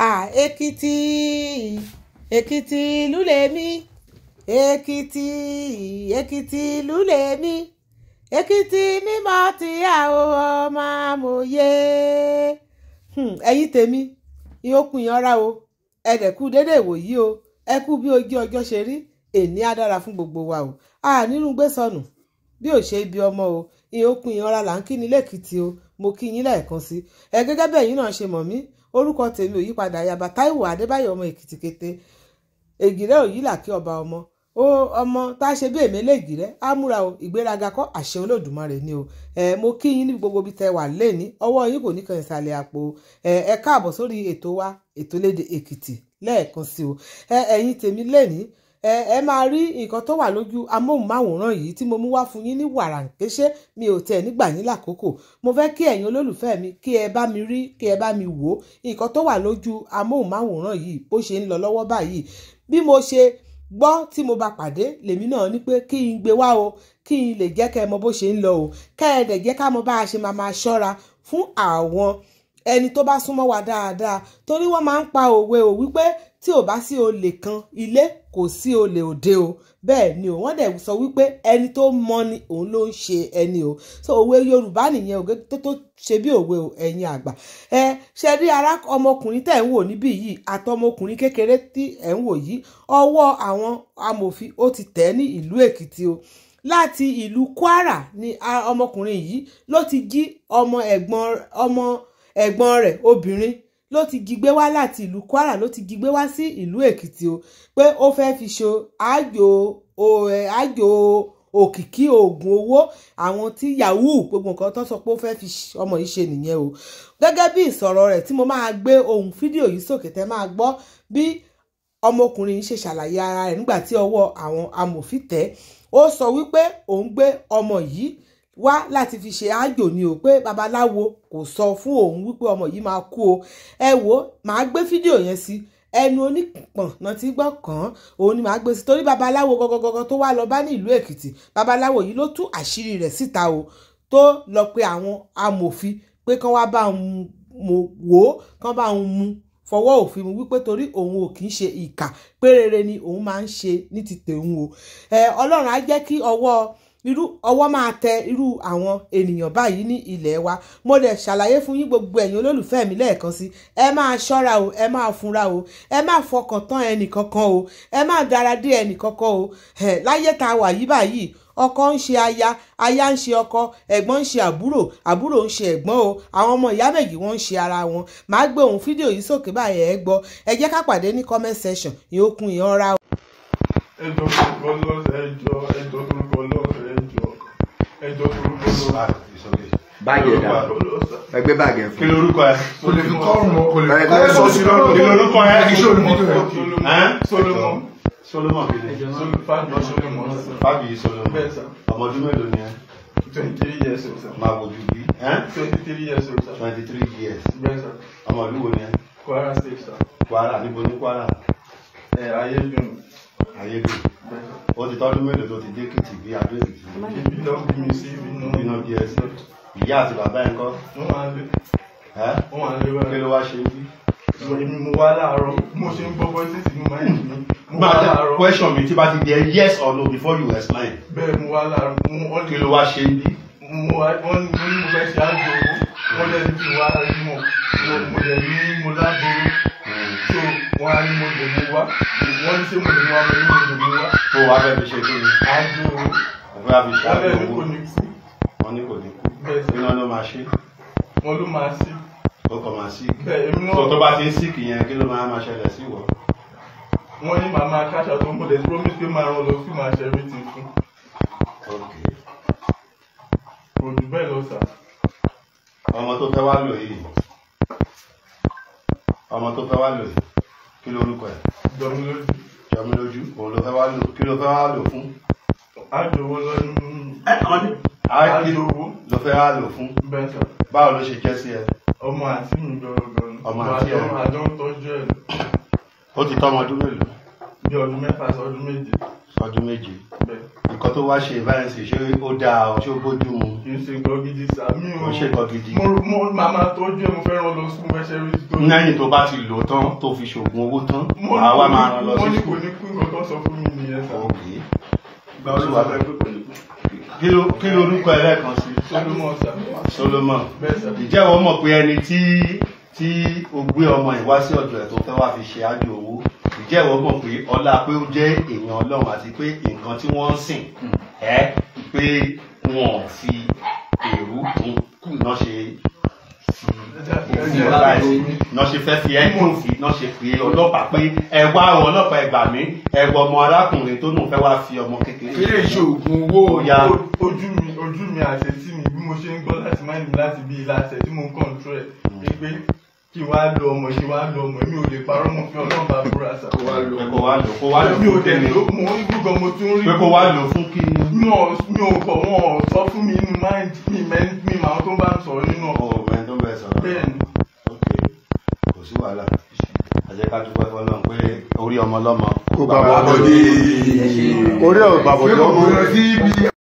Èkìtì Èkìtì ìlú lèmi Èkìtì Èkìtì ìlú lèmi Èkìtì mímọ́ tí a ò ọmọ amòye. Ẹ̀yin tèmi ìyókùn ìyanra o ẹ̀dẹ̀kú dédé ìwòyí o ẹ kú bí ojú ọjọ́ ṣe rí èní á dára fún gbogbo wa o nínú gbé sọnù bí ò ṣe ibi ọmọ o ìyókùn ìyanra là ń kí ní lẹ́kìtì o mo kí yín lẹ́ẹ̀kan sí gẹ́gẹ́ bẹ́ẹ̀ yín náà ṣe mọ̀ mí orúkọ tèmi ò yípadà Ayaba Táíwò Adébáyọ̀ ọmọ Èkìtì kété ègìrẹ́ òyìnlá kí ọba ọmọ tá a ṣe bí èmẹ́lẹ́ ègìrẹ́ á múra o ìgbéraga kọ́ àṣẹ Olódùmarè ni o mo kí yín ní gbogbo bí tẹ wà lẹ́ni ọwọ́ yín kò ní kan ìsàlẹ̀ àpò ẹ káàbọ̀ sórí ètò wa ètò lédè Èkìtì lẹ́ẹ̀kan sí o ẹ̀yin tèmi lẹ́ni ẹ máa rí nǹkan tó wà lójú amóhùnmáwòrán yìí tí mo mú wá fún yín ní wàràǹkéṣe mi ò tẹ̀ nígbà yín lákòókò mo fẹ́ kí ẹ̀yin olólùfẹ́ mi kí ẹ bá mi rí kí ẹ bá mi wò nǹkan tó wà lójú amóhùnmáwòrán yìí bó ṣe ń lọ lọ́wọ́ báyìí bí mo ṣe gbọ́ tí mo bá pàdé lèmi náà ní pé kí n gbé wá o kí n lè jẹ́ kẹ́ ẹ mọ bó ṣe ń lọ o kẹ́ ẹ dẹ̀ jẹ́ ká mọ bá a ṣe máa ṣọ́ra fún àwọn ẹni tó bá súnmọ́ wa dáadáa torí wọ́n máa ń pa òwe o wípé tí ò bá sí olè kan ilé kò sí olè òde o bẹ́ẹ̀ ni o wọ́n dẹ̀ sọ wípé ẹni tó mọ̀ ni òun ló ń ṣe ẹni o so òwe Yorùbá nìyẹn o tó ṣe bí òwe o ẹ̀yin àgbà ṣe rí ọmọkùnrin tẹ̀ ń wò níbí yìí àtọmọkùnrin kékeré tí ẹ̀ ń wò yìí ọwọ́ àwọn amòfin ó ti tẹ̀ ní ìlú Èkìtì o láti ìlú Kwara ni ọmọkùnrin yìí ló ti jí ọmọ ẹ̀gbọ́n rẹ̀ obìnrin ló ti jí gbé wá láti ìlú Kwara ló ti jí gbé wá sí ìlú Èkìtì o pé ó fẹ́ fi ṣe àjò òkìkí oògùn owó àwọn tí yahoo gbogbo nǹkan tó sọ pé ó fẹ́ fi ọmọ yìí ṣe nìyẹn o gẹ́gẹ́ bí ìsọ̀rọ̀ rẹ̀ tí mo máa gbé ohun fídíò yìí sókè tẹ́ máa gbọ́ bí ọmọkùnrin yìí ṣe ṣàlàyé ara rẹ̀ nígbà tí ọwọ́ àwọn amòfin tẹ̀ ó sọ wípé òun gbé ọmọ yìí wá láti fi ṣe àjò ni o pé babaláwo kò sọ fún òun wípé ọmọ yìí máa kú o ẹ wò màá gbé fídíò yẹn sí ẹnu onípọ̀n náà tí gbọ́ kàn án òun ni màá gbé sí torí babaláwo gọgọgọgọ tó wá lọ bá ní ìlú Èkìtì babaláwo yìí ló tú àṣírí rẹ̀ síta o tó lọ pé àwọn amòfin pé kán wá bá òun wò ó kán bá òun mú fọwọ́ òfin mu wípé torí òun ò kì í ṣe ìkà pé rere ni òun máa ń ṣe ní ti tèun o Ọlọ́run á jẹ́ kí ọwọ́ máa tẹ irú àwọn ènìyàn báyìí ní ilẹ̀ wa mo dẹ̀ ṣàlàyé fún yín gbogbo ẹ̀yin olólùfẹ́ mi lẹ́ẹ̀kan sí ẹ máa ṣọ́ra o ẹ máa funra o ẹ máa fọkàn tán ẹnì kankan o ẹ máa dára dé ẹnì kankan o láyé tá a wà yí báyìí ọkọ ń ṣe aya ń ṣe ọkọ ẹ̀gbọ́n ń ṣe àbúrò ń ṣe ẹ̀gbọ́n o àwọn ọmọ ìyá méjì wọ́n ń ṣe ara wọn màá gbé ohun fídíò yìí sókè báyìí ẹ gbọ́ ẹ jẹ́ ká pàdé ní comment section ìyókùn ìyanra o. ẹjọ́ torúkọ lọ́sẹ̀ ẹjọ́ torúkọ lọ́sẹ̀ ẹjọ́ torúkọ lọ́sẹ̀. báàgì ẹ̀dá ẹgbẹ́ báàgì ẹ̀fọ́. kí lorúkọ ẹ. kò lè fi kọ́ ọ̀rùn kò lè kí lorúkọ ẹ. Solomon Fábíyì Solomon. bẹ́ẹ̀ sà. ọmọ ọdún mélòó ni ẹ. 23 years old sà. máa wojú bí. 23 years old sà. 23 years. bẹ́ẹ̀ sà. ọmọ ìlú wo ni ẹ. Kwara State sà. Kwara níbo ní Kwara. Ayédùn. Ayédùn. bẹ́ẹ̀ sà. ó ti tọ́dún mélòó tó ti dé Èkìtì bí Adó Èkìtì. ibi lọ bí mi sí ibi iná bí ẹ sí. ìyá àti bàbá ẹ ń kọ́. wọ́n máa lé kí wẹ́rẹ́. ló wá ṣe bí. mo wá láàárọ̀ mo ṣe ń gbọ́ bọ́sẹ̀tì mo máa ń yìn mí. mo wá láàárọ̀. question mi tí bá ti di ẹ yes or no before you explain. bẹ́ẹ̀ mo wá láàárọ̀. kí ló wá ṣe bí. wọ́n ní mo fẹ́ ṣe àjò owó wọ́n lẹ́nu tí wàá rí mọ̀ mo lè ní mo lágbóró so wọ́n á ní mo lè mú wá wọ́n ní ṣé mo lè mú wá mo ní mo lè mú wá. tó o wá fẹ́ fi ṣe kí ni. àjò owó ọ̀fẹ́ àfi ṣe àjò lábẹ́ ní owó kò ní kú. wọ́n ní kò ní kú. bẹ́ẹ̀ sọ iná ló máa ṣe. wọ́n ló máa sí. ó kàn máa sí. bẹ́ẹ̀ èmi náà. so tó bá ti ń síkì yẹn kí ló máa ṣẹlẹ̀ sí ìwọ. wọ́n ní màmá káṣà tó ń bọ̀ dẹ̀ promise pé máa rán lọ sí máa ṣe everything fún. kò jù bẹ́ẹ̀ lọ sà. ọmọ tó fẹ́ wá lò yìí kí lorúkọ ẹ̀. jọmi lójú. jọmi lójú òun ló fẹ́ wá lò kí ló fẹ́ wá lò fún. àjò owó lọ́dún. àjò owó ló fẹ́ wá lò fún. bẹ́ẹ̀ sà. báwo ló ṣe jẹ́ sí ẹ. ọmọ àti mi gbọ̀ngàn. ọmọ àti ẹ. àjọ ń tọ́jú ẹ̀ ó ti tọ́ ọmọ ọdún mélòó. bí ọdún 6 sí ọdún 7. ọdún méje nǹkan tó wá ṣe báyìí ṣe ó dáa ṣé ó bójú mu. kì í ṣe nǹkan gidi sá mi ò ó ṣe nǹkan gidi. mo máa tọ́jú ẹ̀ mo fẹ́ rán lọ sùn fẹsẹ̀ rí tó. lẹ́yìn tó bá ti lò tán tó fi ṣoògùn owó tán àwa máa rán lọ sí. mo ní kò ní kú nǹkan tó sọ fún mi nìyẹn sá. gba oṣù wa fẹ́ pé kò ní kú. kí ló orúkọ ẹlẹ́ẹ̀kan sí. Solomon sá. Solomon. bẹ́ẹ̀ sá. ìjẹ́ wọ́n mọ̀ pé ẹni tí o gbé ọmọ ìwá sí ọ̀dọ̀ ẹ̀ tó fẹ́ wá fi ṣe ájò owó ìjẹ́ ìwọ mọ̀ pé ọlá pé ó jẹ́ èèyàn Ọlọ́run àti pé nǹkan tí wọ́n ń sìn pé wọ́n fi èrú kún náà ṣe náà ṣe fẹ́ fi ẹ̀kún fi náà ṣe fi ọlọ́pàá pé ẹ wá ọlọ́pàá ẹgbà mí ẹgbà ọmọ arákùnrin tó nù fẹ́ wá fi ọmọ kékeré. kí lè ṣe oògùn owó ya ojú mi àti etí mi bí mo ṣe ń gbọ́ láti máa ń ní láti bí ìlàsẹ̀ tí mo ń kọ́ńtró ẹ̀ pé kí wàá lo ọmọ mi ò lè parọ́ mọ́ fi Ọlọ́run bá búra sá. kó wá lò mi ò dẹ̀ lò mo ń gbúgbọ́ mo tún rí. pé kó wá lò fún kí. mi ò kọ̀ wọ́n sọ fún mi inú mind mi màá tó bá ń sọ̀rọ̀ nínú ọkọ̀. ọ̀ mẹ́rin tó bẹ̀ sọ̀rọ̀. bẹ́ẹ̀ni. ok kò sí wàhálà àjẹ́ ká dúpẹ́ fọlọ́run pé orí ọmọ lọ́mọ. kó bá wà lọ́dí orí ọ̀ bàbọ̀ lọ́mọ.